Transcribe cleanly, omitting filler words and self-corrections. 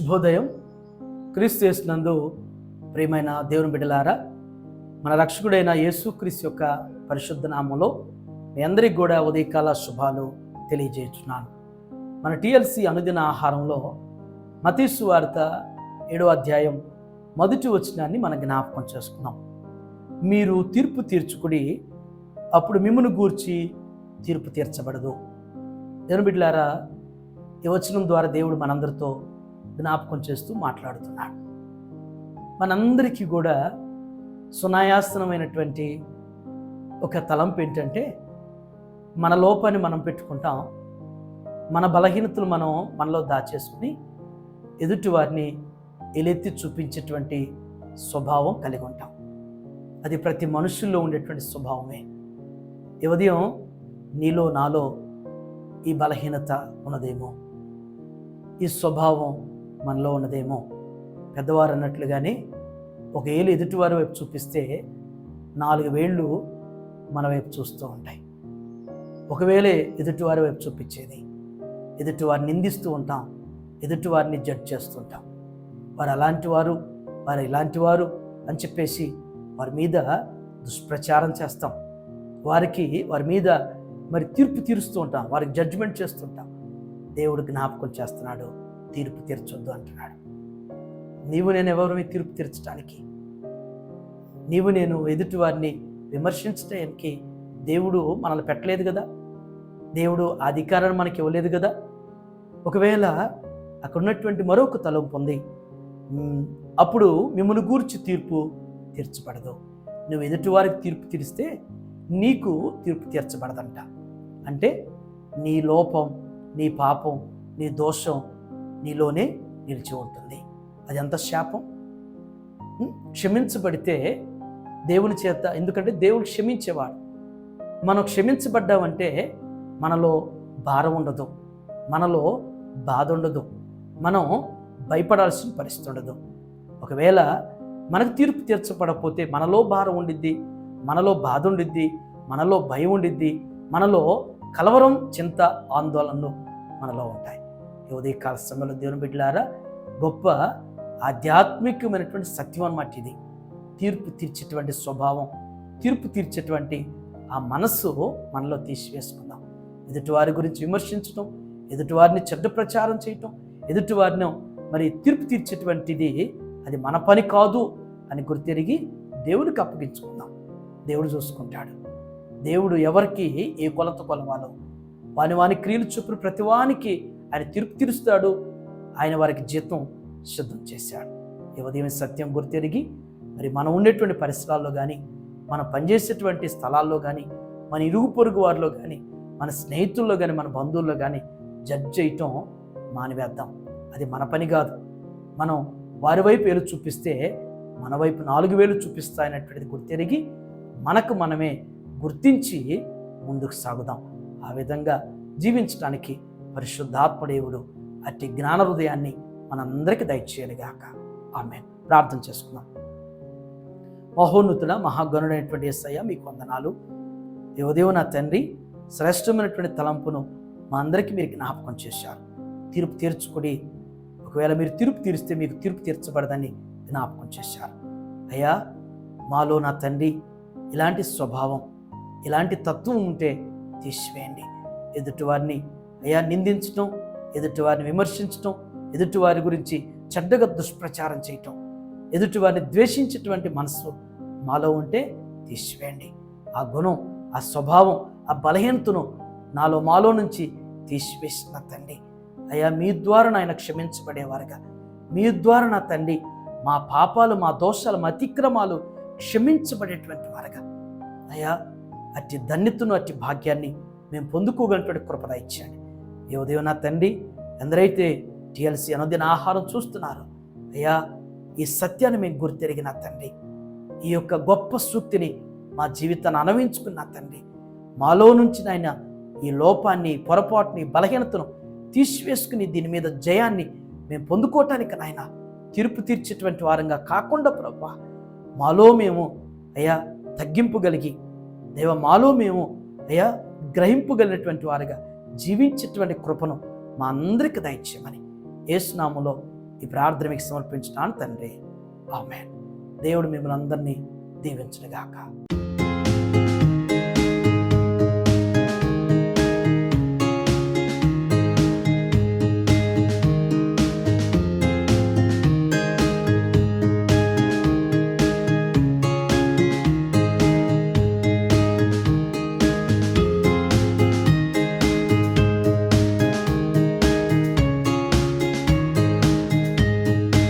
శుభోదయం. క్రీస్తు యేసునందు ప్రియమైన దేవుని బిడ్డలారా, మన రక్షకుడైన యేసుక్రీస్తు యొక్క పరిశుద్ధ నామంలో మీ అందరికి కూడా ఉదయకాల శుభాలు తెలియజేస్తున్నాను. మన టిఎల్సి అనుదిన ఆహారంలో మత్తయి సువార్త 7వ అధ్యాయం మొదటి వచనాన్ని మనం జ్ఞాపకం చేసుకున్నాం. మీరు తీర్పు తీర్చుకుడి, అప్పుడు మిమ్మును గూర్చి తీర్పు తీర్చబడదు. దేవుని బిడ్డలారా, ఈ వచనం ద్వారా దేవుడు మనందరితో జ్ఞాపకం చేస్తూ మాట్లాడుతున్నాడు. మనందరికీ కూడా సునాయాసనమైనటువంటి ఒక తలంపు ఏంటంటే, మన లోపాన్ని మనం పెట్టుకుంటాం, మన బలహీనతలు మనం మనలో దాచేసుకుని ఎదుటి వారిని ఎలెత్తి చూపించేటువంటి స్వభావం కలిగి ఉంటాం. అది ప్రతి మనుషుల్లో ఉండేటువంటి స్వభావమే. ఈ ఉదయం నీలో నాలో ఈ బలహీనత ఉన్నదేమో, ఈ స్వభావం మనలో ఉన్నదేమో. పెద్దవారు అన్నట్లుగానే ఒక ఏళ్ళు ఎదుటివారి వైపు చూపిస్తే 4 వేళ్ళు మన వైపు చూస్తూ ఉంటాయి. ఒకవేళ ఎదుటివారి వైపు చూపించేది, ఎదుటివారిని నిందిస్తూ ఉంటాం, ఎదుటివారిని జడ్జ్ చేస్తుంటాం. వారు అలాంటి వారు, వారు ఇలాంటి వారు అని చెప్పేసి వారి మీద దుష్ప్రచారం చేస్తాం. వారి మీద మరి తీర్పు తీరుస్తూ ఉంటాం, వారికి జడ్జిమెంట్ చేస్తుంటాం. దేవుడు జ్ఞాపకం చేస్తున్నాడు, తీర్పు తీర్చొద్దు అంటున్నాడు. నీవు నేను ఎవరిని తీర్పు తీర్చడానికి? నీవు నేను ఎదుటి వారిని విమర్శించడానికి దేవుడు మనల్ని పెట్టలేదు కదా, దేవుడు ఆ అధికారాన్ని మనకి ఇవ్వలేదు కదా. ఒకవేళ అక్కడ ఉన్నటువంటి మరొక తలంపు ఉంది, అప్పుడు మిమ్మల్ని గూర్చి తీర్పు తీర్చబడదు. నువ్వు ఎదుటి వారికి తీర్పు తీరిస్తే నీకు తీర్పు తీర్చబడదంట. అంటే నీ లోపం, నీ పాపం, నీ దోషం నీలోనే నిలిచి ఉంటుంది. అది ఎంత శాపం. క్షమించబడితే దేవుని చేత, ఎందుకంటే దేవుడు క్షమించేవాడు. మనం క్షమించబడ్డామంటే మనలో భారం ఉండదు, మనలో బాధ ఉండదు, మనం భయపడాల్సిన పరిస్థితి ఉండదు. ఒకవేళ మనకు తీర్పు తీర్చబడకపోతే మనలో భారం ఉండిద్ది, మనలో బాధ ఉండిద్ది, మనలో భయం ఉండిద్ది, మనలో కలవరం, చింత, ఆందోళనలు మనలో ఉంటాయి. ఈ ఉదయకాల సమయంలో దేవుని బిడ్డలారా, గొప్ప ఆధ్యాత్మికమైనటువంటి సత్యం అన్నమాట ఇది. తీర్పు తీర్చేటువంటి స్వభావం, తీర్పు తీర్చేటువంటి ఆ మనస్సు మనలో తీసివేసుకుందాం. ఎదుటివారి గురించి విమర్శించడం, ఎదుటివారిని చెడ్డ ప్రచారం చేయటం, ఎదుటివారిని మరి తీర్పు తీర్చేటువంటిది అది మన పని కాదు అని గుర్తెరిగి దేవుడికి అప్పగించుకుందాం. దేవుడు చూసుకుంటాడు. దేవుడు ఎవరికి ఏ కొలత కొలవాలో వాని క్రియలు చొప్పున ప్రతివానికి ఆయన తీర్పు తీరుస్తాడు. ఆయన వారికి జీతం సిద్ధం చేశాడు. ఈ ఉదయం సత్యం గుర్తెరిగి మరి మనం ఉండేటువంటి పరిసరాల్లో కానీ, మనం పనిచేసేటువంటి స్థలాల్లో కానీ, మన ఇరుగు పొరుగు వారిలో కానీ, మన స్నేహితుల్లో కానీ, మన బంధువుల్లో కానీ జడ్జ్ చేయటం మానివేద్దాం. అది మన పని కాదు. మనం వారి వైపు వేలు చూపిస్తే మన వైపు 4 వేలు చూపిస్తాయన్నటువంటిది గుర్తెరిగి మనకు మనమే గుర్తించి ముందుకు సాగుదాం. ఆ విధంగా జీవించడానికి పరిశుద్ధాత్మదేవుడు అట్టి జ్ఞాన హృదయాన్ని మనందరికీ దయచేయనుగాక. ఆమేన్. ప్రార్థన చేసుకుందాం. మహోన్నతుడ, మహాగణుడైనటువంటి యేసయ్య, మీకు వందనాలు. ఈ ఉదయం నా తండ్రి, శ్రేష్టమైనటువంటి తలంపును మా అందరికీ మీరు జ్ఞాపకం చేశారు. తీర్పు తీర్చుకుని, ఒకవేళ మీరు తీర్పు తీరిస్తే మీకు తీర్పు తీర్చబడదని జ్ఞాపకం చేశారు. అయ్యా, మాలో నా తండ్రి ఇలాంటి స్వభావం, ఇలాంటి తత్వం ఉంటే తీసివేయండి. ఎదుటివారిని అయ్యా నిందించడం, ఎదుటివారిని విమర్శించడం, ఎదుటివారి గురించి చెడ్డగా దుష్ప్రచారం చేయటం, ఎదుటివారిని ద్వేషించేటువంటి మనసు మాలో ఉంటే తీసివేయండి. ఆ గుణం, ఆ స్వభావం, ఆ బలహీనతను మాలో నుంచి తీసివేసిన తండ్రి అయ్యా, మీ ద్వారా నాయన క్షమించబడేవారుగా, మీ ద్వారా నా తండ్రి మా పాపాలు, మా దోషాలు, మా అతిక్రమాలు క్షమించబడేటువంటి వారుగా అయ్యా, అట్టి ధన్యతను, అట్టి భాగ్యాన్ని మేము పొందుకోగలిగినటువంటి కృపద ఇచ్చాడు. ఈ ఉదయం నా తండ్రి, ఎందరైతే టిఎల్సి అనుదిన ఆహారం చూస్తున్నారు అయ్యా, ఈ సత్యాన్ని మేము గుర్తెరిగిన తండ్రి, ఈ యొక్క గొప్ప సూక్తిని మా జీవితాన్ని అనుభవించుకున్న తండ్రి, మాలో నుంచి నాయన ఈ లోపాన్ని, పొరపాటుని, బలహీనతను తీసివేసుకుని దీని మీద జయాన్ని మేము పొందుకోవటానికి నాయన తీర్పు తీర్చేటువంటి వారంగా కాకుండా ప్రభువా, మాలో మేము అయ్యా తగ్గింపుగలిగి, దేవ మాలో మేము అయ్యా గ్రహింపగలిగినటువంటి వారుగా జీవించేటువంటి కృపను మా అందరికి దయచేయమని యేసు నామములో ఈ ప్రార్థన మీకు సమర్పించుతాను తండ్రి. ఆమేన్. దేవుడు మిమ్మల్ని అందరినీ దీవించునుగాక.